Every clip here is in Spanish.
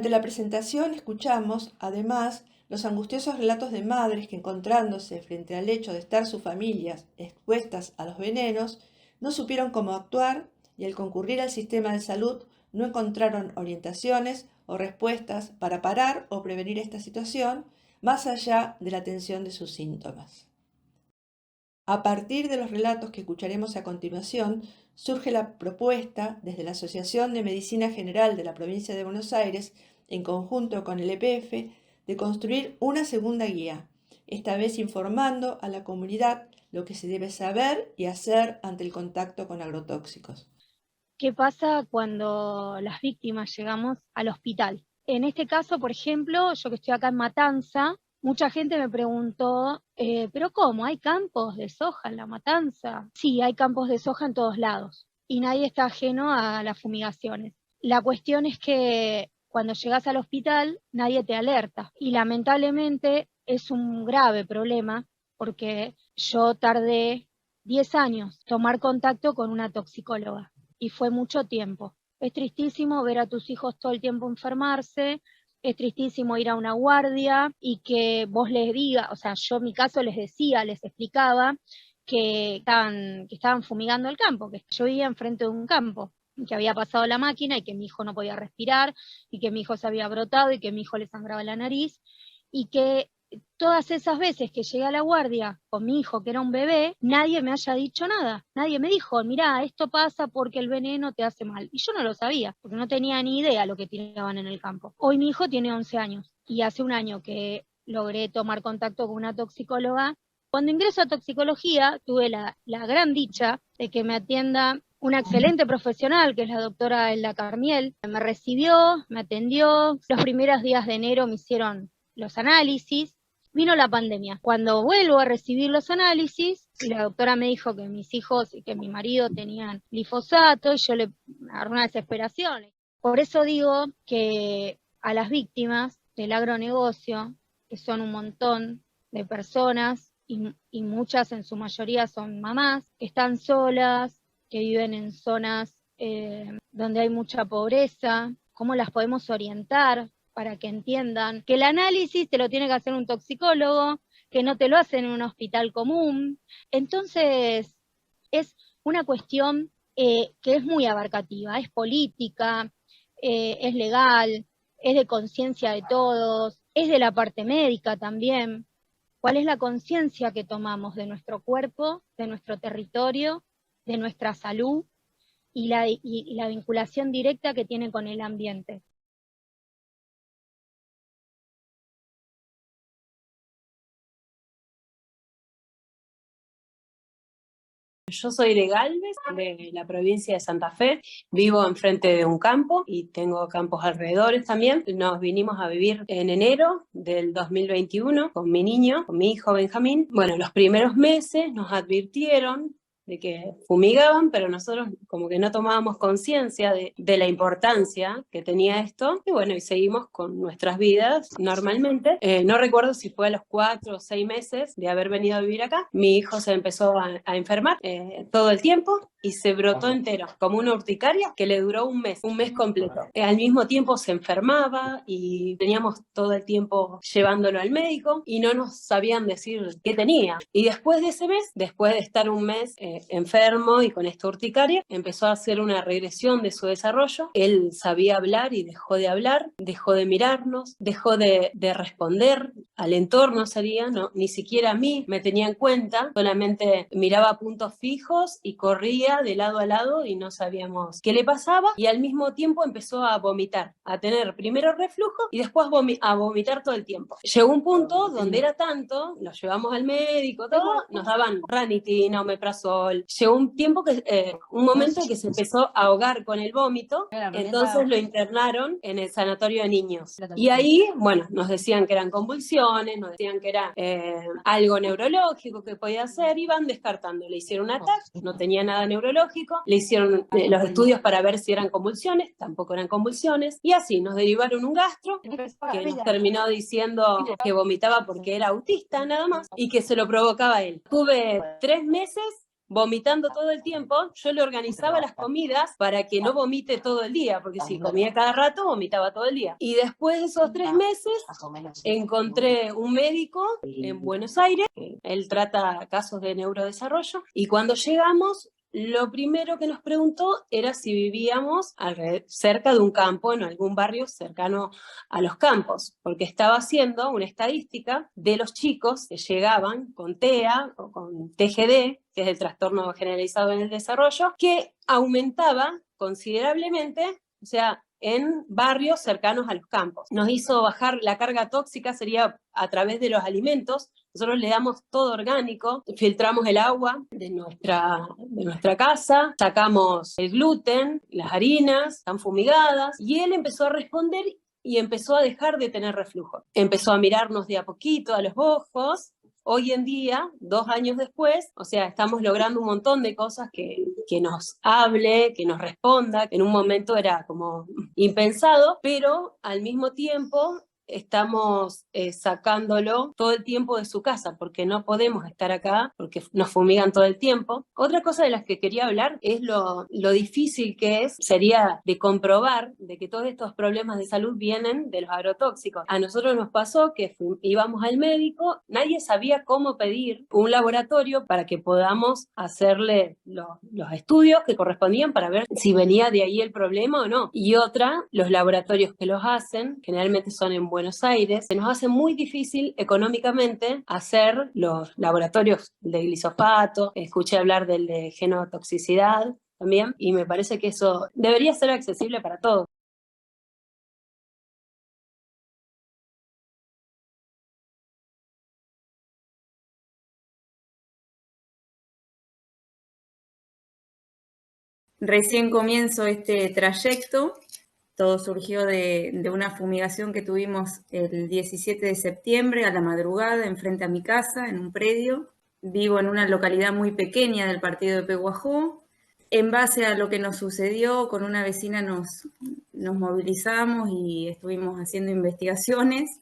Durante la presentación escuchamos, además, los angustiosos relatos de madres que, encontrándose frente al hecho de estar sus familias expuestas a los venenos, no supieron cómo actuar y al concurrir al sistema de salud no encontraron orientaciones o respuestas para parar o prevenir esta situación más allá de la atención de sus síntomas. A partir de los relatos que escucharemos a continuación, surge la propuesta desde la Asociación de Medicina General de la Provincia de Buenos Aires, en conjunto con el EPF, de construir una segunda guía, esta vez informando a la comunidad lo que se debe saber y hacer ante el contacto con agrotóxicos. ¿Qué pasa cuando las víctimas llegamos al hospital? En este caso, por ejemplo, yo que estoy acá en Matanza, mucha gente me preguntó, ¿pero cómo? ¿Hay campos de soja en La Matanza? Sí, hay campos de soja en todos lados y nadie está ajeno a las fumigaciones. La cuestión es que cuando llegas al hospital nadie te alerta y lamentablemente es un grave problema porque yo tardé 10 años tomar contacto con una toxicóloga y fue mucho tiempo. Es tristísimo ver a tus hijos todo el tiempo enfermarse, es tristísimo ir a una guardia y que vos les digas, o sea, yo en mi caso les decía, les explicaba que estaban fumigando el campo, que yo vivía enfrente de un campo, que había pasado la máquina y que mi hijo no podía respirar, y que mi hijo se había brotado, y que mi hijo le sangraba la nariz, y que todas esas veces que llegué a la guardia con mi hijo, que era un bebé, nadie me haya dicho nada. Nadie me dijo, mirá, esto pasa porque el veneno te hace mal. Y yo no lo sabía, porque no tenía ni idea lo que tiraban en el campo. Hoy mi hijo tiene 11 años y hace un año que logré tomar contacto con una toxicóloga. Cuando ingreso a toxicología, tuve la gran dicha de que me atienda una excelente profesional, que es la doctora Elda Carmiel. Me recibió, me atendió. Los primeros días de enero me hicieron los análisis. Vino la pandemia. Cuando vuelvo a recibir los análisis, la doctora me dijo que mis hijos y que mi marido tenían glifosato, y yo le agarré una desesperación. Por eso digo que a las víctimas del agronegocio, que son un montón de personas, y muchas en su mayoría son mamás, que están solas, que viven en zonas donde hay mucha pobreza, ¿cómo las podemos orientar para que entiendan que el análisis te lo tiene que hacer un toxicólogo, que no te lo hacen en un hospital común? Entonces, es una cuestión que es muy abarcativa, es política, es legal, es de conciencia de todos, es de la parte médica también. ¿Cuál es la conciencia que tomamos de nuestro cuerpo, de nuestro territorio, de nuestra salud y la vinculación directa que tiene con el ambiente? Yo soy de Galvez, de la provincia de Santa Fe. Vivo enfrente de un campo y tengo campos alrededores también. Nos vinimos a vivir en enero del 2021 con mi niño, con mi hijo Benjamín. Bueno, los primeros meses nos advirtieron de que fumigaban, pero nosotros como que no tomábamos conciencia de la importancia que tenía esto, y bueno, y seguimos con nuestras vidas normalmente. No recuerdo si fue a los 4 o 6 meses de haber venido a vivir acá, mi hijo se empezó a enfermar todo el tiempo, y se brotó entero, como una urticaria que le duró un mes completo. Al mismo tiempo se enfermaba y teníamos todo el tiempo llevándolo al médico y no nos sabían decir qué tenía. Y después de ese mes, después de estar un mes enfermo y con esta urticaria, empezó a hacer una regresión de su desarrollo. Él sabía hablar y dejó de hablar, dejó de mirarnos, dejó de responder al entorno, no, ni siquiera a mí me tenía en cuenta, solamente miraba puntos fijos y corría de lado a lado y no sabíamos qué le pasaba, y al mismo tiempo empezó a vomitar, a tener primero reflujo y después a vomitar todo el tiempo. Llegó un punto donde era tanto, lo llevamos al médico, todo, nos daban ranitidina, omeprazol. Llegó un momento en que se empezó a ahogar con el vómito, entonces lo internaron en el sanatorio de niños. Y ahí, bueno, nos decían que eran convulsiones, nos decían que era algo neurológico que podía ser, iban descartando. Le hicieron un TAC, no tenía nada neurológico, le hicieron los estudios para ver si eran convulsiones, tampoco eran convulsiones, y así nos derivaron un gastro que nos terminó diciendo que vomitaba porque era autista nada más y que se lo provocaba él. Tuve 3 meses vomitando todo el tiempo, yo le organizaba las comidas para que no vomite todo el día, porque si comía cada rato, vomitaba todo el día. Y después de esos 3 meses, encontré un médico en Buenos Aires, él trata casos de neurodesarrollo, y cuando llegamos, lo primero que nos preguntó era si vivíamos cerca de un campo, en algún barrio cercano a los campos, porque estaba haciendo una estadística de los chicos que llegaban con TEA o con TGD, que es el trastorno generalizado en el desarrollo, que aumentaba considerablemente, o sea, en barrios cercanos a los campos. Nos hizo bajar la carga tóxica, sería a través de los alimentos. Nosotros le damos todo orgánico, filtramos el agua de nuestra casa, sacamos el gluten, las harinas, están fumigadas, y él empezó a responder y empezó a dejar de tener reflujo. Empezó a mirarnos de a poquito a los ojos. Hoy en día, 2 años después, o sea, estamos logrando un montón de cosas que nos hable, que nos responda. En un momento era como impensado, pero al mismo tiempo estamos sacándolo todo el tiempo de su casa, porque no podemos estar acá, porque nos fumigan todo el tiempo. Otra cosa de las que quería hablar es lo difícil que sería de comprobar de que todos estos problemas de salud vienen de los agrotóxicos. A nosotros nos pasó que íbamos al médico, nadie sabía cómo pedir un laboratorio para que podamos hacerle los estudios que correspondían para ver si venía de ahí el problema o no. Y otra, los laboratorios que los hacen, generalmente son en Buenos Aires, se nos hace muy difícil económicamente hacer los laboratorios de glisofato, escuché hablar del de genotoxicidad también, y me parece que eso debería ser accesible para todos. Recién comienzo este trayecto. Todo surgió de una fumigación que tuvimos el 17 de septiembre a la madrugada enfrente a mi casa, en un predio. Vivo en una localidad muy pequeña del partido de Pehuajó. En base a lo que nos sucedió, con una vecina nos movilizamos y estuvimos haciendo investigaciones.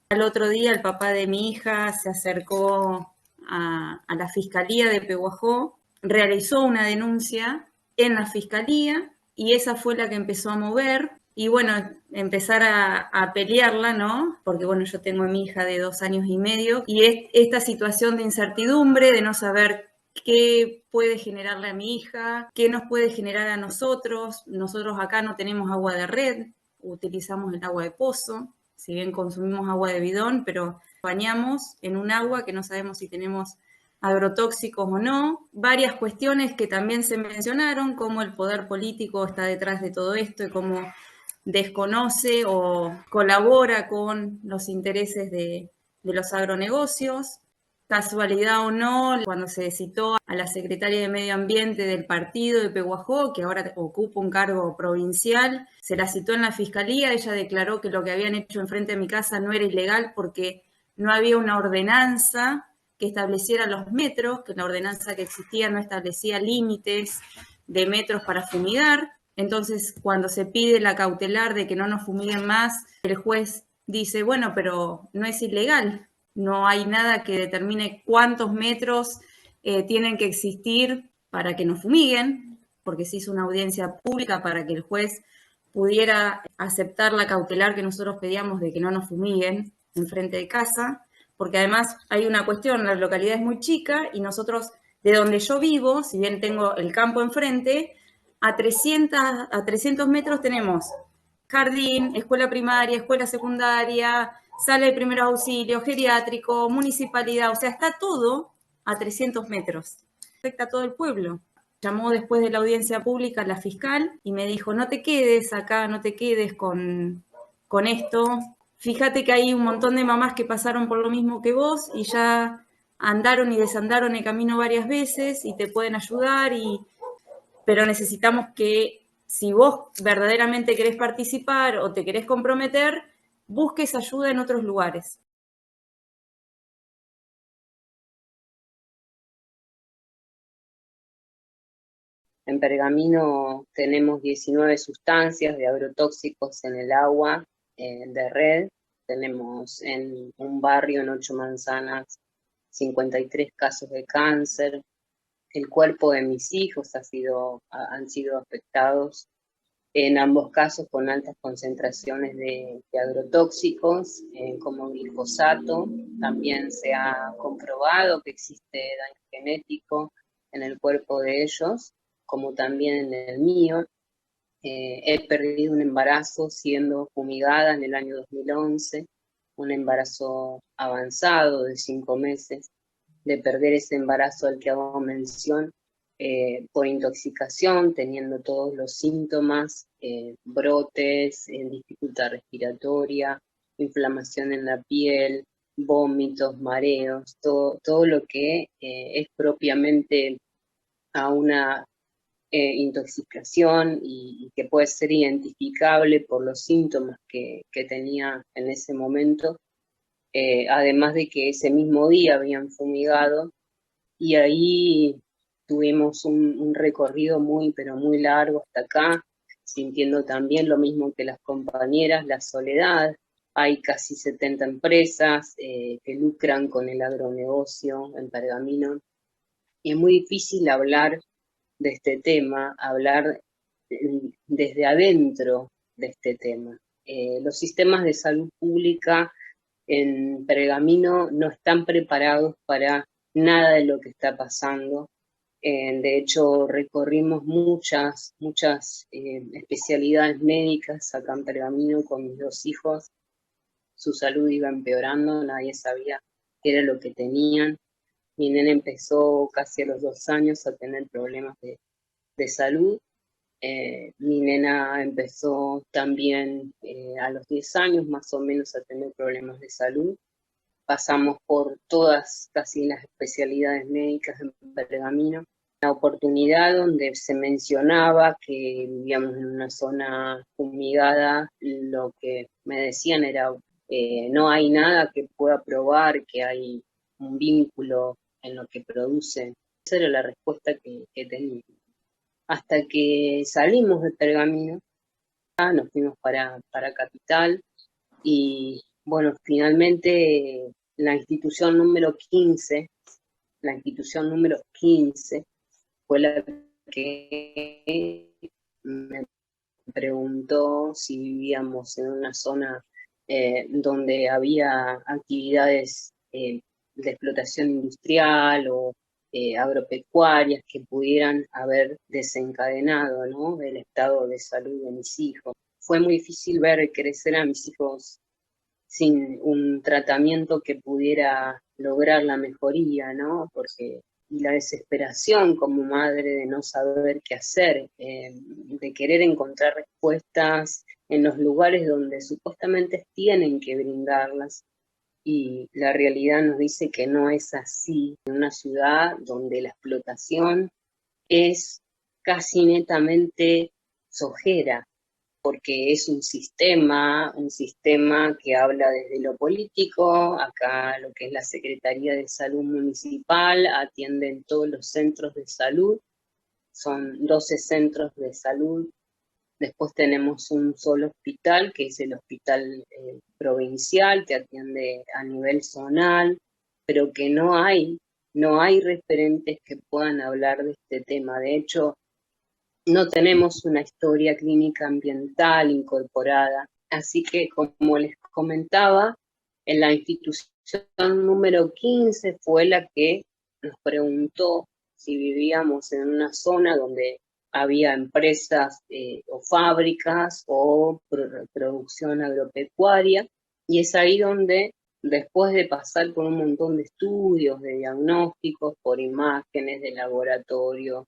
Al otro día el papá de mi hija se acercó a la Fiscalía de Pehuajó, realizó una denuncia en la Fiscalía y esa fue la que empezó a mover y bueno, empezar a pelearla, ¿no? Porque bueno, yo tengo a mi hija de 2 años y medio y esta situación de incertidumbre, de no saber qué puede generarle a mi hija, qué nos puede generar a nosotros. Nosotros acá no tenemos agua de red, utilizamos el agua de pozo, si bien consumimos agua de bidón, pero bañamos en un agua que no sabemos si tenemos agrotóxicos o no. Varias cuestiones que también se mencionaron, cómo el poder político está detrás de todo esto y cómo desconoce o colabora con los intereses de los agronegocios. Casualidad o no, cuando se citó a la secretaria de Medio Ambiente del partido de Pehuajó, que ahora ocupa un cargo provincial, se la citó en la fiscalía, ella declaró que lo que habían hecho enfrente de mi casa no era ilegal porque no había una ordenanza que estableciera los metros, que la ordenanza que existía no establecía límites de metros para fumigar. Entonces, cuando se pide la cautelar de que no nos fumiguen más, el juez dice, bueno, pero no es ilegal, no hay nada que determine cuántos metros tienen que existir para que nos fumiguen, porque se hizo una audiencia pública para que el juez pudiera aceptar la cautelar que nosotros pedíamos de que no nos fumiguen en frente de casa, porque además hay una cuestión, la localidad es muy chica y nosotros, de donde yo vivo, si bien tengo el campo enfrente, a 300 metros tenemos jardín, escuela primaria, escuela secundaria, sala de primeros auxilios, geriátrico, municipalidad, o sea, está todo a 300 metros. Afecta a todo el pueblo. Llamó después de la audiencia pública la fiscal y me dijo, no te quedes acá, no te quedes con esto. Fíjate que hay un montón de mamás que pasaron por lo mismo que vos y ya andaron y desandaron el camino varias veces y te pueden ayudar, pero necesitamos que si vos verdaderamente querés participar o te querés comprometer, busques ayuda en otros lugares. En Pergamino tenemos 19 sustancias de agrotóxicos en el agua de red. Tenemos en un barrio, en 8 manzanas, 53 casos de cáncer. El cuerpo de mis hijos han sido afectados, en ambos casos con altas concentraciones de agrotóxicos, como glifosato. También se ha comprobado que existe daño genético en el cuerpo de ellos, como también en el mío. He perdido un embarazo siendo fumigada en el año 2011, un embarazo avanzado de 5 meses, de perder ese embarazo al que hago mención, por intoxicación, teniendo todos los síntomas, brotes, dificultad respiratoria, inflamación en la piel, vómitos, mareos, todo lo que es propiamente a una intoxicación y que puede ser identificable por los síntomas que tenía en ese momento, además de que ese mismo día habían fumigado y ahí tuvimos un recorrido muy, pero muy largo hasta acá, sintiendo también lo mismo que las compañeras, la soledad. Hay casi 70 empresas que lucran con el agronegocio en Pergamino y es muy difícil hablar de este tema, hablar desde adentro de este tema. Los sistemas de salud pública en Pergamino no están preparados para nada de lo que está pasando. De hecho, recorrimos muchas especialidades médicas acá en Pergamino con mis 2 hijos. Su salud iba empeorando, nadie sabía qué era lo que tenían. Mi nena empezó casi a los 2 años a tener problemas de salud. Mi nena empezó también a los 10 años más o menos a tener problemas de salud. Pasamos por todas casi las especialidades médicas en Pergamino. Una oportunidad donde se mencionaba que vivíamos en una zona fumigada, lo que me decían era no hay nada que pueda probar que hay un vínculo en lo que producen. Esa era la respuesta que tenía. Hasta que salimos de Pergamino, nos fuimos para Capital y bueno, finalmente la institución número 15 fue la que me preguntó si vivíamos en una zona donde había actividades de explotación industrial o agropecuarias que pudieran haber desencadenado, ¿no?, el estado de salud de mis hijos. Fue muy difícil ver crecer a mis hijos sin un tratamiento que pudiera lograr la mejoría, ¿no? Y la desesperación como madre de no saber qué hacer, de querer encontrar respuestas en los lugares donde supuestamente tienen que brindarlas. Y la realidad nos dice que no es así. En una ciudad donde la explotación es casi netamente sojera, porque es un sistema que habla desde lo político. Acá lo que es la Secretaría de Salud Municipal atiende en todos los centros de salud, son 12 centros de salud. Después tenemos un solo hospital, que es el hospital provincial, que atiende a nivel zonal, pero que no hay referentes que puedan hablar de este tema. De hecho, no tenemos una historia clínica ambiental incorporada. Así que, como les comentaba, en la institución número 15 fue la que nos preguntó si vivíamos en una zona donde había empresas o fábricas o producción agropecuaria, y es ahí donde, después de pasar por un montón de estudios, de diagnósticos, por imágenes de laboratorio,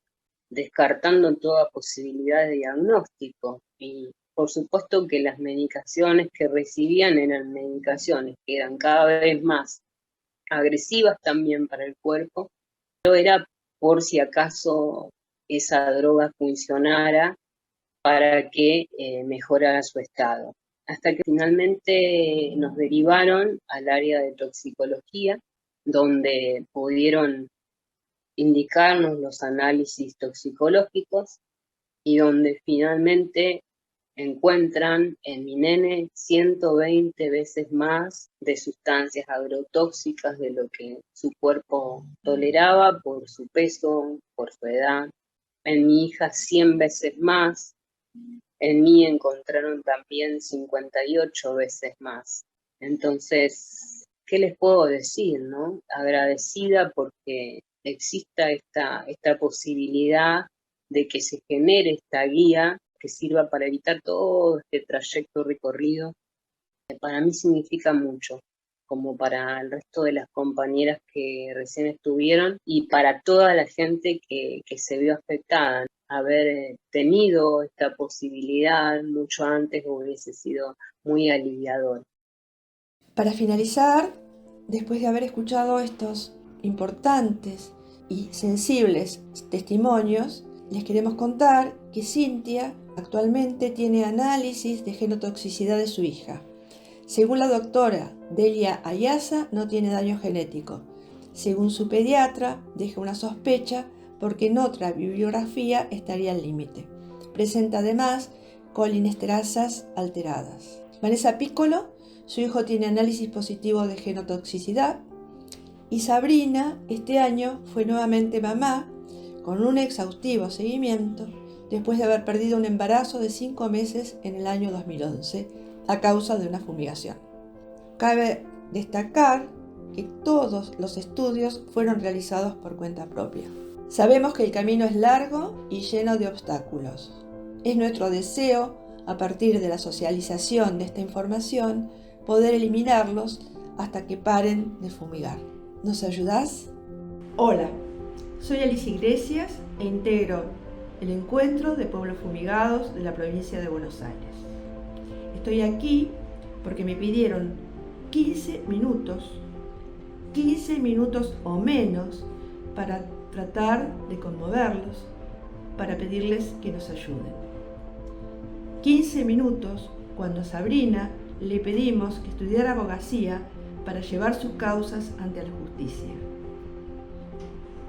descartando toda posibilidad de diagnóstico, y por supuesto que las medicaciones que recibían eran medicaciones que eran cada vez más agresivas también para el cuerpo, pero era por si acaso esa droga funcionara para que mejorara su estado. Hasta que finalmente nos derivaron al área de toxicología, donde pudieron indicarnos los análisis toxicológicos y donde finalmente encuentran en mi nene 120 veces más de sustancias agrotóxicas de lo que su cuerpo toleraba por su peso, por su edad. En mi hija 100 veces más. En mí encontraron también 58 veces más. Entonces, ¿qué les puedo decir, no? Agradecida porque exista esta posibilidad de que se genere esta guía que sirva para evitar todo este trayecto recorrido, que para mí significa mucho, como para el resto de las compañeras que recién estuvieron y para toda la gente que se vio afectada. Haber tenido esta posibilidad mucho antes hubiese sido muy aliviador. Para finalizar, después de haber escuchado estos importantes y sensibles testimonios, les queremos contar que Cintia actualmente tiene análisis de genotoxicidad de su hija. Según la doctora Delia Ayaza, no tiene daño genético. Según su pediatra, deja una sospecha porque en otra bibliografía estaría al límite. Presenta además colinesterasas alteradas. Vanessa Piccolo, su hijo tiene análisis positivo de genotoxicidad. Y Sabrina, este año, fue nuevamente mamá con un exhaustivo seguimiento después de haber perdido un embarazo de 5 meses en el año 2011 a causa de una fumigación. Cabe destacar que todos los estudios fueron realizados por cuenta propia. Sabemos que el camino es largo y lleno de obstáculos. Es nuestro deseo, a partir de la socialización de esta información, poder eliminarlos hasta que paren de fumigar. ¿Nos ayudás? Hola, soy Alicia Iglesias e integro el Encuentro de Pueblos Fumigados de la provincia de Buenos Aires. Estoy aquí porque me pidieron 15 minutos o menos para tratar de conmoverlos, para pedirles que nos ayuden. 15 minutos cuando a Sabrina le pedimos que estudiara abogacía para llevar sus causas ante la justicia.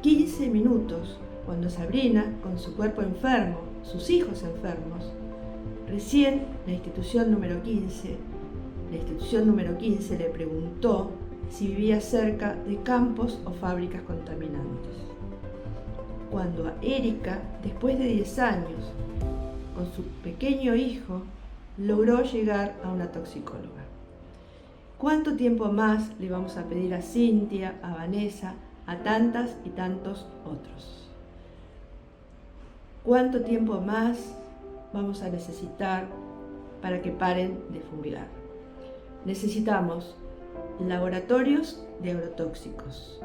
15 minutos cuando Sabrina, con su cuerpo enfermo, sus hijos enfermos, recién la institución número 15 le preguntó si vivía cerca de campos o fábricas contaminantes. Cuando a Erika, después de 10 años, con su pequeño hijo, logró llegar a una toxicóloga. ¿Cuánto tiempo más le vamos a pedir a Cintia, a Vanessa, a tantas y tantos otros? ¿Cuánto tiempo más vamos a necesitar para que paren de fumigar? Necesitamos laboratorios de agrotóxicos.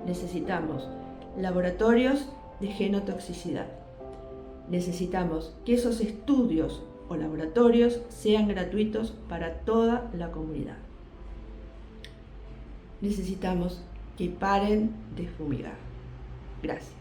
Necesitamos laboratorios de genotoxicidad. Necesitamos que esos estudios o laboratorios sean gratuitos para toda la comunidad. Necesitamos que paren de fumigar. Gracias.